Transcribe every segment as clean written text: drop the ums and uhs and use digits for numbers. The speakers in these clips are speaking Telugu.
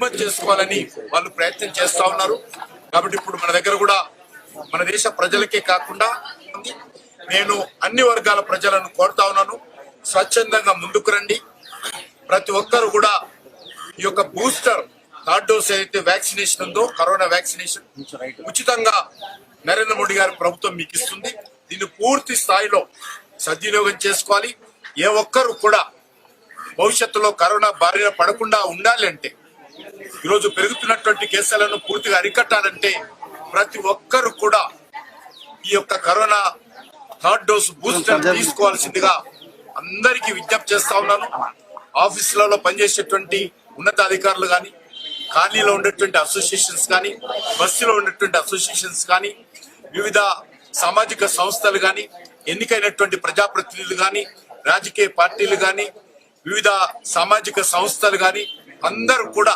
దిగుమతి చేసుకోవాలని వాళ్ళు ప్రయత్నం చేస్తా ఉన్నారు. కాబట్టి ఇప్పుడు మన దగ్గర కూడా మన దేశ ప్రజలకే కాకుండా నేను అన్ని వర్గాల ప్రజలను కోరుతా ఉన్నాను, స్వచ్ఛందంగా ముందుకు రండి. ప్రతి ఒక్కరు కూడా ఈ యొక్క బూస్టర్ థర్డ్ డోస్ ఏదైతే వ్యాక్సినేషన్ ఉందో కరోనా వ్యాక్సినేషన్ ఉచితంగా నరేంద్ర మోడీ గారి ప్రభుత్వం మీకు ఇస్తుంది. దీన్ని పూర్తి స్థాయిలో సద్వినియోగం చేసుకోవాలి. ఏ ఒక్కరు కూడా భవిష్యత్తులో కరోనా బారిన పడకుండా ఉండాలి అంటే, ఈరోజు పెరుగుతున్నటువంటి కేసులను పూర్తిగా అరికట్టాలంటే ప్రతి ఒక్కరు కూడా ఈ యొక్క కరోనా థర్డ్ డోస్ బూస్టర్ తీసుకోవాల్సిందిగా అందరికీ విజ్ఞప్తి చేస్తా ఉన్నాను. ఆఫీసులలో పనిచేసేటువంటి ఉన్నతాధికారులు కానీ, ఖాళీలో ఉండేటువంటి అసోసియేషన్స్ కానీ, బస్సులో ఉండేటువంటి అసోసియేషన్స్ కానీ, వివిధ సామాజిక సంస్థలు కానీ, ఎన్నికైనటువంటి ప్రజాప్రతినిధులు కానీ, రాజకీయ పార్టీలు కానీ, వివిధ సామాజిక సంస్థలు కానీ అందరూ కూడా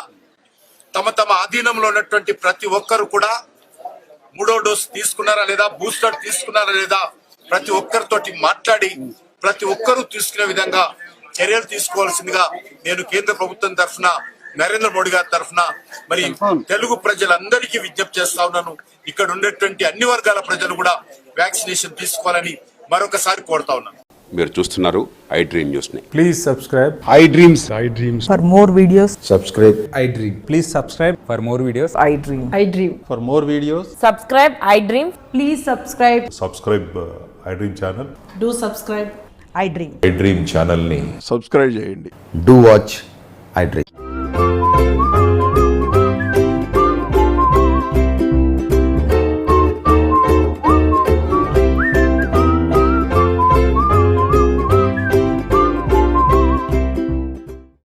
తమ తమ ఆధీనంలో ఉన్నటువంటి ప్రతి ఒక్కరు కూడా మూడో డోస్ తీసుకున్నారా లేదా, బూస్టర్ తీసుకున్నారా లేదా, ప్రతి ఒక్కరితోటి మాట్లాడి ప్రతి ఒక్కరూ తీసుకునే విధంగా చర్యలు తీసుకోవాల్సిందిగా నేను కేంద్ర ప్రభుత్వం తరఫున, నరేంద్ర మోడీ గారి తరఫున మరి తెలుగు ప్రజలందరికీ విజ్ఞప్తి చేస్తా ఉన్నాను. ఇక్కడ ఉండేటువంటి అన్ని వర్గాల ప్రజలు కూడా వ్యాక్సినేషన్ తీసుకోవాలని మరొకసారి కోరుతా ఉన్నాను. మీరు చూస్తున్నారు ఐ డ్రీమ్ న్యూస్ ని. Please subscribe I dreams. For more videos, subscribe I Dream. please subscribe for more videos. I dream. I dream. For more videos, subscribe I dream. Please subscribe. Subscribe I dream channel. Do subscribe. I dream. I dream channel ని subscribe చేయండి. Do watch I Dream.